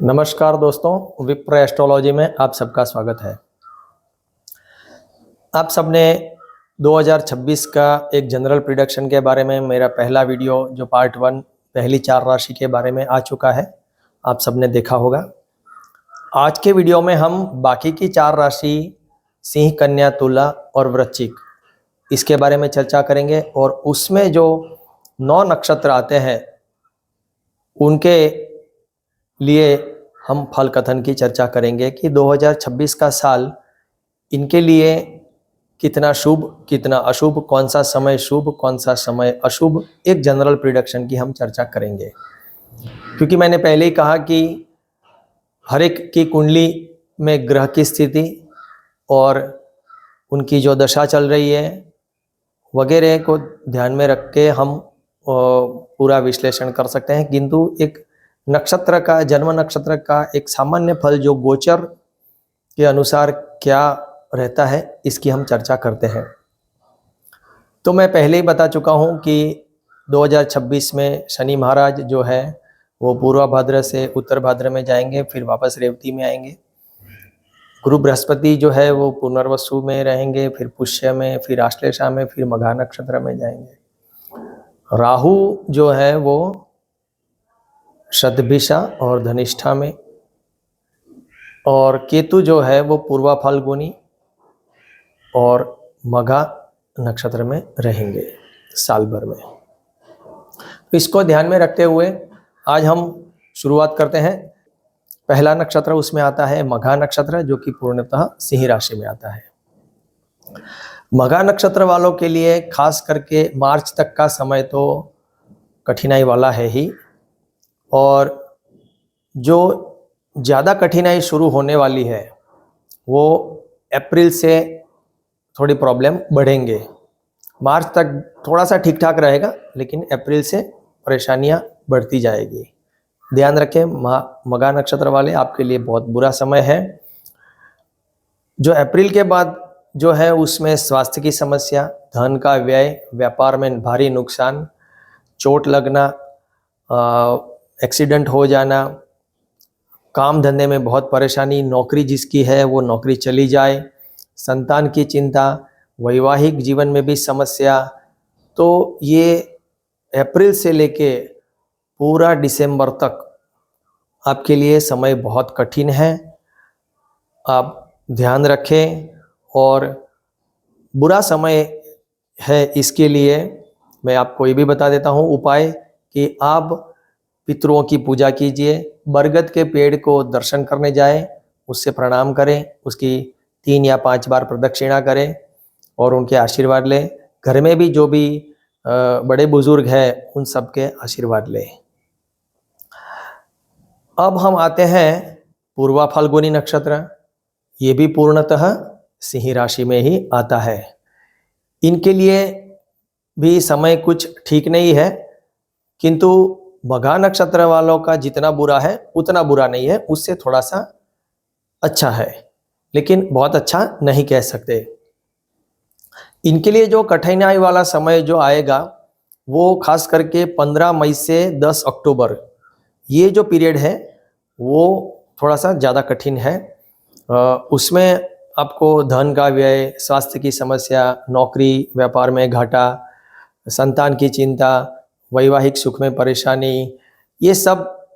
नमस्कार दोस्तों, विप्र एस्ट्रोलॉजी में आप सबका स्वागत है। आप सबने 2026 का एक जनरल प्रिडिक्शन के बारे में मेरा पहला वीडियो जो पार्ट 1 पहली 4 राशि के बारे में आ चुका है, आप सबने देखा होगा। आज के वीडियो में हम बाकी की 4 राशि सिंह, कन्या, तुला और वृश्चिक इसके बारे में चर्चा करेंगे और उसमें जो 9 नक्षत्र आते हैं उनके लिए हम फल कथन की चर्चा करेंगे कि 2026 का साल इनके लिए कितना शुभ कितना अशुभ, कौन सा समय शुभ कौन सा समय अशुभ, एक जनरल प्रिडिक्शन की हम चर्चा करेंगे। क्योंकि मैंने पहले ही कहा कि हर एक की कुंडली में ग्रह की स्थिति और उनकी जो दशा चल रही है वगैरह को ध्यान में रख के हम पूरा विश्लेषण कर सकते हैं, किंतु एक नक्षत्र का, जन्म नक्षत्र का एक सामान्य फल जो गोचर के अनुसार क्या रहता है इसकी हम चर्चा करते हैं। तो मैं पहले ही बता चुका हूं कि 2026 में शनि महाराज जो है वो पूर्व भाद्र से उत्तर भाद्र में जाएंगे, फिर वापस रेवती में आएंगे। गुरु बृहस्पति जो है वो पुनर्वसु में रहेंगे, फिर पुष्य में, फिर आश्लेषा में, फिर मघा नक्षत्र में जाएंगे। राहु जो है वो शतभिषा और धनिष्ठा में, और केतु जो है वो पूर्वा फाल्गुनी और मघा नक्षत्र में रहेंगे साल भर में। तो इसको ध्यान में रखते हुए आज हम शुरुआत करते हैं। पहला नक्षत्र उसमें आता है मघा नक्षत्र, जो कि पूर्णतः सिंह राशि में आता है। मघा नक्षत्र वालों के लिए खास करके मार्च तक का समय तो कठिनाई वाला है ही, और जो ज़्यादा कठिनाई शुरू होने वाली है वो अप्रैल से थोड़ी प्रॉब्लम बढ़ेंगे। मार्च तक थोड़ा सा ठीक ठाक रहेगा, लेकिन अप्रैल से परेशानियां बढ़ती जाएगी। ध्यान रखें, मघा नक्षत्र वाले आपके लिए बहुत बुरा समय है। जो अप्रैल के बाद जो है उसमें स्वास्थ्य की समस्या, धन का व्यय, व्यापार में भारी नुकसान, चोट लगना, एक्सीडेंट हो जाना, काम धंधे में बहुत परेशानी, नौकरी जिसकी है वो नौकरी चली जाए, संतान की चिंता, वैवाहिक जीवन में भी समस्या। तो ये अप्रैल से लेके पूरा दिसंबर तक आपके लिए समय बहुत कठिन है। आप ध्यान रखें, और बुरा समय है इसके लिए मैं आपको ये भी बता देता हूँ उपाय कि आप पितरों की पूजा कीजिए, बरगद के पेड़ को दर्शन करने जाएं, उससे प्रणाम करें, उसकी 3 या 5 बार प्रदक्षिणा करें और उनके आशीर्वाद लें। घर में भी जो भी बड़े बुजुर्ग हैं उन सबके आशीर्वाद लें। अब हम आते हैं पूर्वा फाल्गुनी नक्षत्र। ये भी पूर्णतः सिंह राशि में ही आता है। इनके लिए भी समय कुछ ठीक नहीं है, किंतु मघा नक्षत्र वालों का जितना बुरा है उतना बुरा नहीं है, उससे थोड़ा सा अच्छा है, लेकिन बहुत अच्छा नहीं कह सकते। इनके लिए जो कठिनाई वाला समय जो आएगा वो खास करके 15 मई से 10 अक्टूबर, ये जो पीरियड है वो थोड़ा सा ज़्यादा कठिन है। उसमें आपको धन का व्यय, स्वास्थ्य की समस्या, नौकरी व्यापार में घाटा, संतान की चिंता, वैवाहिक सुख में परेशानी, ये सब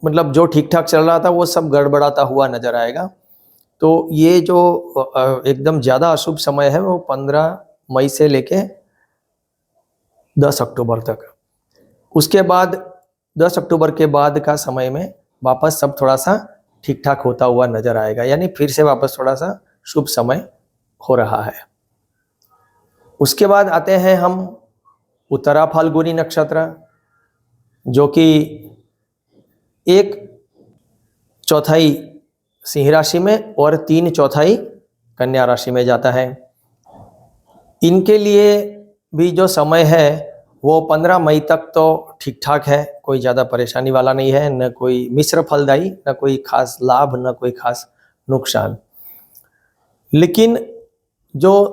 मतलब जो ठीक ठाक चल रहा था वो सब गड़बड़ाता हुआ नजर आएगा। तो ये जो एकदम ज़्यादा अशुभ समय है वो 15 मई से लेके 10 अक्टूबर तक। उसके बाद 10 अक्टूबर के बाद का समय में वापस सब थोड़ा सा ठीक ठाक होता हुआ नजर आएगा, यानी फिर से वापस थोड़ा सा शुभ समय हो रहा है। उसके बाद आते हैं हम उत्तरा फाल्गुनी नक्षत्र, जो कि 1/4 सिंह राशि में और 3/4 कन्या राशि में जाता है। इनके लिए भी जो समय है वो 15 मई तक तो ठीक ठाक है, कोई ज़्यादा परेशानी वाला नहीं है, न कोई मिश्र फलदायी, न कोई खास लाभ, न कोई खास नुकसान। लेकिन जो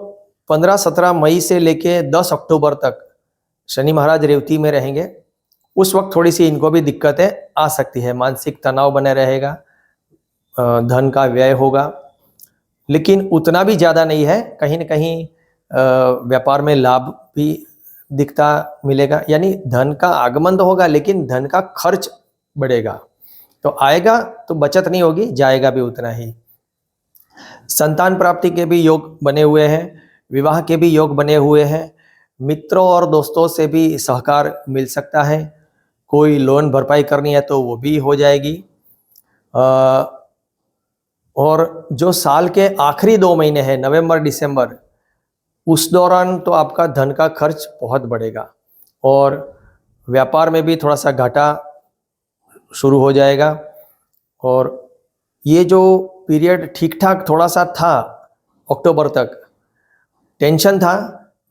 15-17 मई से लेके 10 अक्टूबर तक शनि महाराज रेवती में रहेंगे उस वक्त थोड़ी सी इनको भी दिक्कतें आ सकती है, मानसिक तनाव बने रहेगा, धन का व्यय होगा, लेकिन उतना भी ज़्यादा नहीं है। कहीं न कहीं व्यापार में लाभ भी दिखता मिलेगा, यानी धन का आगमन तो होगा लेकिन धन का खर्च बढ़ेगा। तो आएगा तो बचत नहीं होगी, जाएगा भी उतना ही। संतान प्राप्ति के भी योग बने हुए हैं, विवाह के भी योग बने हुए हैं, मित्रों और दोस्तों से भी सहकार मिल सकता है, कोई लोन भरपाई करनी है तो वो भी हो जाएगी। और जो साल के आखिरी 2 महीने हैं, नवंबर दिसंबर, उस दौरान तो आपका धन का खर्च बहुत बढ़ेगा और व्यापार में भी थोड़ा सा घाटा शुरू हो जाएगा। और ये जो पीरियड ठीक ठाक थोड़ा सा था, अक्टूबर तक टेंशन था,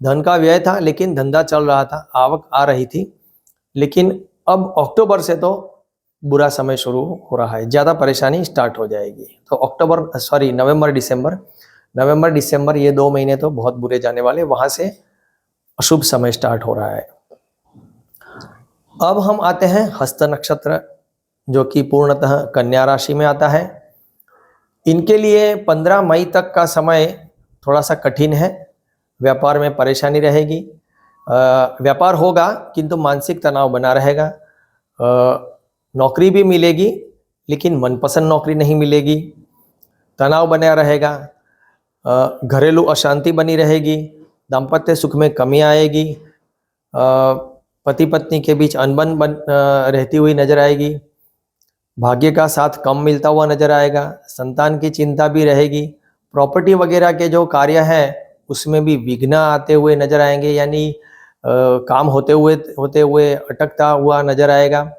धन का व्यय था, लेकिन धंधा चल रहा था, आवक आ रही थी। लेकिन अब अक्टूबर से तो बुरा समय शुरू हो रहा है, ज़्यादा परेशानी स्टार्ट हो जाएगी। तो नवंबर दिसंबर ये 2 महीने तो बहुत बुरे जाने वाले, वहाँ से अशुभ समय स्टार्ट हो रहा है। अब हम आते हैं हस्त नक्षत्र, जो कि पूर्णतः कन्या राशि में आता है। इनके लिए 15 मई तक का समय थोड़ा सा कठिन है, व्यापार में परेशानी रहेगी। व्यापार होगा किंतु मानसिक तनाव बना रहेगा। नौकरी भी मिलेगी लेकिन मनपसंद नौकरी नहीं मिलेगी, तनाव बना रहेगा, घरेलू अशांति बनी रहेगी, दाम्पत्य सुख में कमी आएगी, पति पत्नी के बीच अनबन रहती हुई नजर आएगी, भाग्य का साथ कम मिलता हुआ नजर आएगा, संतान की चिंता भी रहेगी, प्रॉपर्टी वगैरह के जो कार्य हैं उसमें भी विघ्न आते हुए नजर आएंगे, यानी काम होते हुए अटकता हुआ नजर आएगा।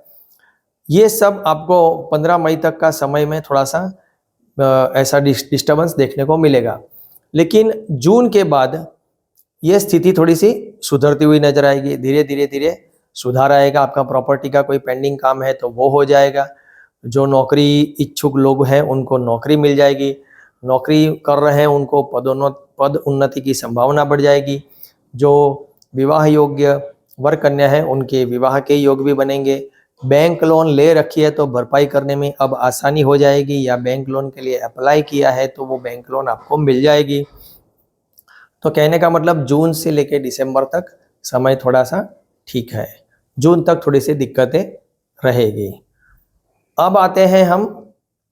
ये सब आपको 15 मई तक का समय में थोड़ा सा ऐसा डिस्टर्बेंस देखने को मिलेगा। लेकिन जून के बाद ये स्थिति थोड़ी सी सुधरती हुई नजर आएगी, धीरे सुधार आएगा। आपका प्रॉपर्टी का कोई पेंडिंग काम है तो वो हो जाएगा, जो नौकरी इच्छुक लोग हैं उनको नौकरी मिल जाएगी, नौकरी कर रहे हैं उनको पद उन्नति की संभावना बढ़ जाएगी, जो विवाह योग्य वर कन्या है उनके विवाह के योग भी बनेंगे। बैंक लोन ले रखी है तो भरपाई करने में अब आसानी हो जाएगी, या बैंक लोन के लिए अप्लाई किया है तो वो बैंक लोन आपको मिल जाएगी। तो कहने का मतलब जून से लेकर दिसंबर तक समय थोड़ा सा ठीक है, जून तक थोड़ी सी दिक्कतें रहेगी। अब आते हैं हम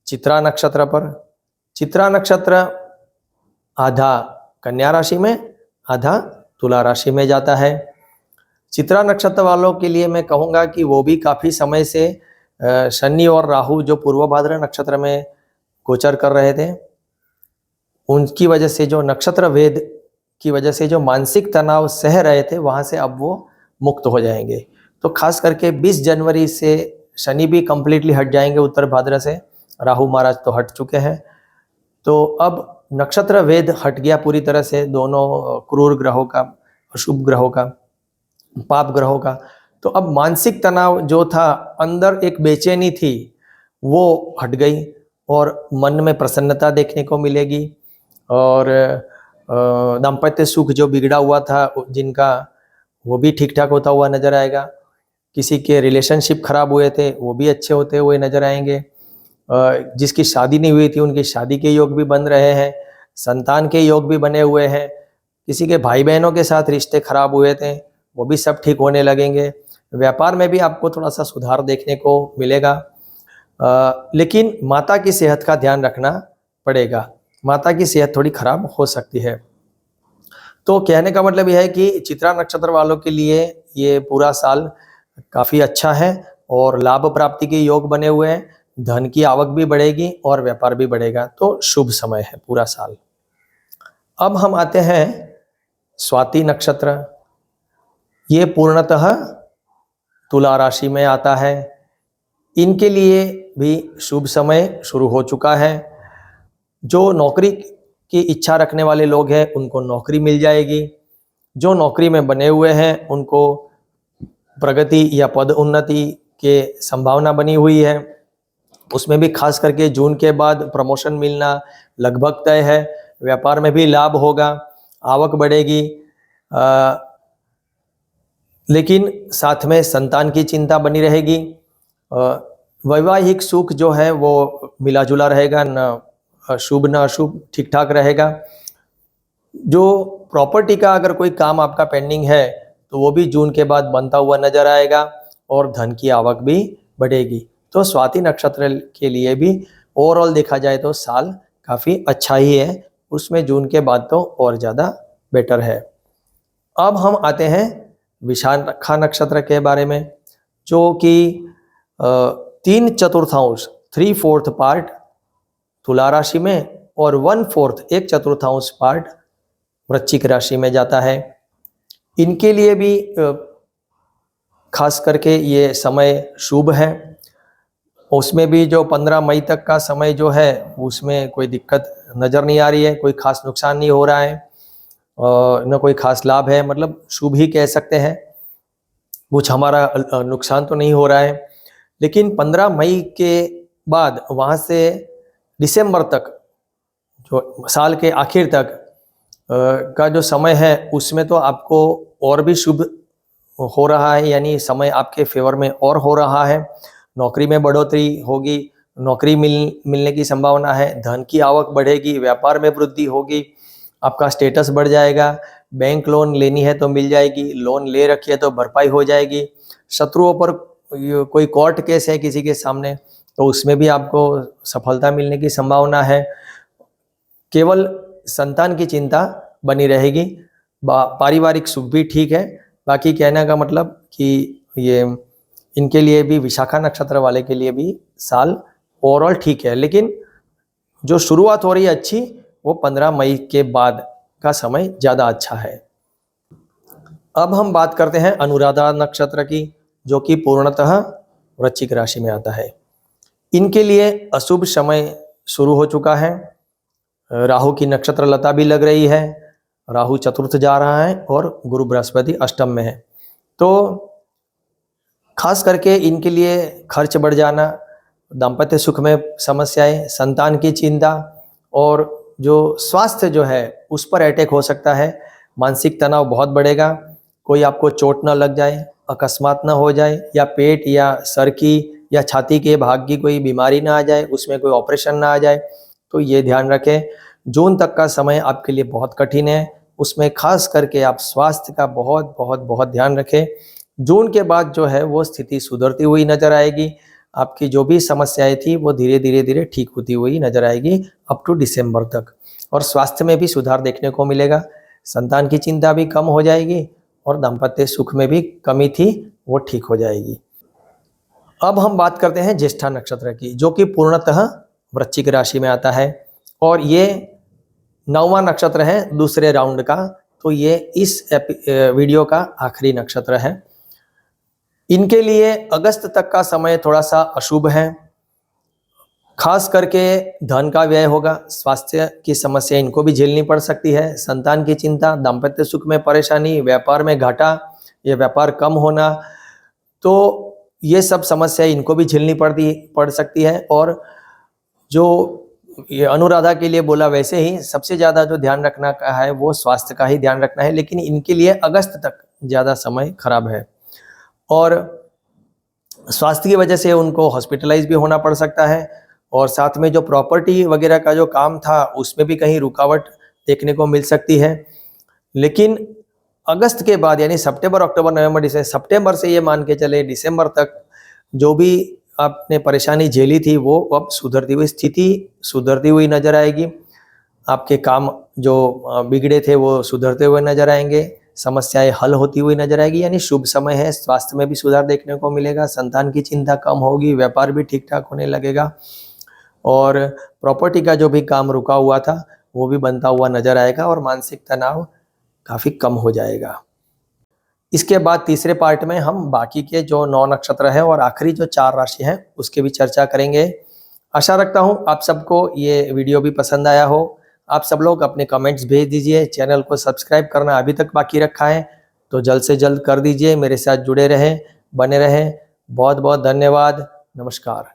चित्रा नक्षत्र पर। चित्रा नक्षत्र आधा कन्या राशि में, आधा तुला राशि में जाता है। चित्रा नक्षत्र वालों के लिए मैं कहूँगा कि वो भी काफ़ी समय से शनि और राहु जो पूर्व भाद्र नक्षत्र में गोचर कर रहे थे, उनकी वजह से, जो नक्षत्र भेद की वजह से जो मानसिक तनाव सह रहे थे, वहाँ से अब वो मुक्त हो जाएंगे। तो खास करके 20 जनवरी से शनि भी कंप्लीटली हट जाएंगे उत्तर भाद्र से, राहु महाराज तो हट चुके हैं। तो अब नक्षत्र भेद हट गया पूरी तरह से, दोनों क्रूर ग्रहों का, अशुभ ग्रहों का, पाप ग्रहों का। तो अब मानसिक तनाव जो था, अंदर एक बेचैनी थी, वो हट गई और मन में प्रसन्नता देखने को मिलेगी। और दाम्पत्य सुख जो बिगड़ा हुआ था जिनका, वो भी ठीक ठाक होता हुआ नजर आएगा। किसी के रिलेशनशिप खराब हुए थे वो भी अच्छे होते हुए नजर आएंगे। जिसकी शादी नहीं हुई थी उनकी शादी के योग भी बन रहे हैं, संतान के योग भी बने हुए हैं। किसी के भाई बहनों के साथ रिश्ते खराब हुए थे वो भी सब ठीक होने लगेंगे। व्यापार में भी आपको थोड़ा सा सुधार देखने को मिलेगा। लेकिन माता की सेहत का ध्यान रखना पड़ेगा, माता की सेहत थोड़ी खराब हो सकती है। तो कहने का मतलब यह है कि चित्रा नक्षत्र वालों के लिए ये पूरा साल काफ़ी अच्छा है और लाभ प्राप्ति के योग बने हुए हैं, धन की आवक भी बढ़ेगी और व्यापार भी बढ़ेगा। तो शुभ समय है पूरा साल। अब हम आते हैं स्वाति नक्षत्र। ये पूर्णतः तुला राशि में आता है। इनके लिए भी शुभ समय शुरू हो चुका है। जो नौकरी की इच्छा रखने वाले लोग हैं उनको नौकरी मिल जाएगी, जो नौकरी में बने हुए हैं उनको प्रगति या पद उन्नति के संभावना बनी हुई है। उसमें भी खास करके जून के बाद प्रमोशन मिलना लगभग तय है। व्यापार में भी लाभ होगा, आवक बढ़ेगी, लेकिन साथ में संतान की चिंता बनी रहेगी। वैवाहिक सुख जो है वो मिला जुला रहेगा, न शुभ न अशुभ, ठीक ठाक रहेगा। जो प्रॉपर्टी का अगर कोई काम आपका पेंडिंग है तो वो भी जून के बाद बनता हुआ नजर आएगा और धन की आवक भी बढ़ेगी। तो स्वाति नक्षत्र के लिए भी ओवरऑल देखा जाए तो साल काफ़ी अच्छा ही है, उसमें जून के बाद तो और ज़्यादा बेटर है। अब हम आते हैं विशाखा नक्षत्र के बारे में, जो कि 3/4 3/4 पार्ट तुला राशि में और 1/4 1/4 पार्ट वृश्चिक राशि में जाता है। इनके लिए भी खास करके ये समय शुभ है। उसमें भी जो 15 मई तक का समय जो है उसमें कोई दिक्कत नज़र नहीं आ रही है, कोई खास नुकसान नहीं हो रहा है, न कोई खास लाभ है, मतलब शुभ ही कह सकते हैं। कुछ हमारा नुकसान तो नहीं हो रहा है। लेकिन 15 मई के बाद वहाँ से दिसंबर तक, जो साल के आखिर तक का जो समय है उसमें तो आपको और भी शुभ हो रहा है, यानी समय आपके फेवर में और हो रहा है। नौकरी में बढ़ोतरी होगी, नौकरी मिलने की संभावना है, धन की आवक बढ़ेगी, व्यापार में वृद्धि होगी, आपका स्टेटस बढ़ जाएगा, बैंक लोन लेनी है तो मिल जाएगी, लोन ले रखी है तो भरपाई हो जाएगी, शत्रुओं पर कोई कोर्ट केस है किसी के सामने तो उसमें भी आपको सफलता मिलने की संभावना है। केवल संतान की चिंता बनी रहेगी, पारिवारिक सुख भी ठीक है। बाकी कहने का मतलब कि ये इनके लिए भी, विशाखा नक्षत्र वाले के लिए भी साल ओवरऑल ठीक है, लेकिन जो शुरुआत हो रही है अच्छी वो 15 मई के बाद का समय ज़्यादा अच्छा है। अब हम बात करते हैं अनुराधा नक्षत्र की, जो कि पूर्णतः वृश्चिक राशि में आता है। इनके लिए अशुभ समय शुरू हो चुका है। राहु की नक्षत्र लता भी लग रही है, राहु चतुर्थ जा रहा है और गुरु बृहस्पति अष्टम में है। तो खास करके इनके लिए खर्च बढ़ जाना, दाम्पत्य सुख में समस्याएं, संतान की चिंता और जो स्वास्थ्य जो है उस पर अटैक हो सकता है। मानसिक तनाव बहुत बढ़ेगा, कोई आपको चोट ना लग जाए, अकस्मात ना हो जाए, या पेट या सर की या छाती के भाग की कोई बीमारी ना आ जाए, उसमें कोई ऑपरेशन ना आ जाए, तो ये ध्यान रखें। जून तक का समय आपके लिए बहुत कठिन है, उसमें खास करके आप स्वास्थ्य का बहुत बहुत बहुत ध्यान रखें। जून के बाद जो है वो स्थिति सुधरती हुई नजर आएगी, आपकी जो भी समस्याएं थी वो धीरे धीरे धीरे ठीक होती हुई नजर आएगी अप टू दिसंबर तक। और स्वास्थ्य में भी सुधार देखने को मिलेगा, संतान की चिंता भी कम हो जाएगी और दाम्पत्य सुख में भी कमी थी वो ठीक हो जाएगी। अब हम बात करते हैं ज्येष्ठा नक्षत्र की, जो कि पूर्णतः वृश्चिक राशि में आता है और ये 9वां नक्षत्र है दूसरे राउंड का, तो ये इस वीडियो का आखिरी नक्षत्र है। इनके लिए अगस्त तक का समय थोड़ा सा अशुभ है, खास करके धन का व्यय होगा, स्वास्थ्य की समस्या इनको भी झेलनी पड़ सकती है, संतान की चिंता, दाम्पत्य सुख में परेशानी, व्यापार में घाटा या व्यापार कम होना, तो ये सब समस्या इनको भी झेलनी पड़ सकती है। और जो ये अनुराधा के लिए बोला वैसे ही सबसे ज़्यादा जो ध्यान रखना का है वो स्वास्थ्य का ही ध्यान रखना है, लेकिन इनके लिए अगस्त तक ज़्यादा समय खराब है और स्वास्थ्य की वजह से उनको हॉस्पिटलाइज भी होना पड़ सकता है। और साथ में जो प्रॉपर्टी वगैरह का जो काम था उसमें भी कहीं रुकावट देखने को मिल सकती है। लेकिन अगस्त के बाद यानी सितंबर, अक्टूबर, नवंबर, दिसंबर, सितंबर से ये मान के चले दिसंबर तक जो भी आपने परेशानी झेली थी वो अब सुधरती हुई, स्थिति सुधरती हुई नजर आएगी। आपके काम जो बिगड़े थे वो सुधरते हुए नजर आएंगे, समस्याएं हल होती हुई नजर आएगी, यानी शुभ समय है। स्वास्थ्य में भी सुधार देखने को मिलेगा, संतान की चिंता कम होगी, व्यापार भी ठीक ठाक होने लगेगा और प्रॉपर्टी का जो भी काम रुका हुआ था वो भी बनता हुआ नजर आएगा और मानसिक तनाव काफ़ी कम हो जाएगा। इसके बाद तीसरे पार्ट में हम बाकी के जो 9 नक्षत्र हैं और आखिरी जो 4 राशि हैं उसके भी चर्चा करेंगे। आशा रखता हूँ आप सबको ये वीडियो भी पसंद आया हो। आप सब लोग अपने कमेंट्स भेज दीजिए, चैनल को सब्सक्राइब करना अभी तक बाकी रखा है तो जल्द से जल्द कर दीजिए। मेरे साथ जुड़े रहें, बने रहें। बहुत बहुत धन्यवाद। नमस्कार।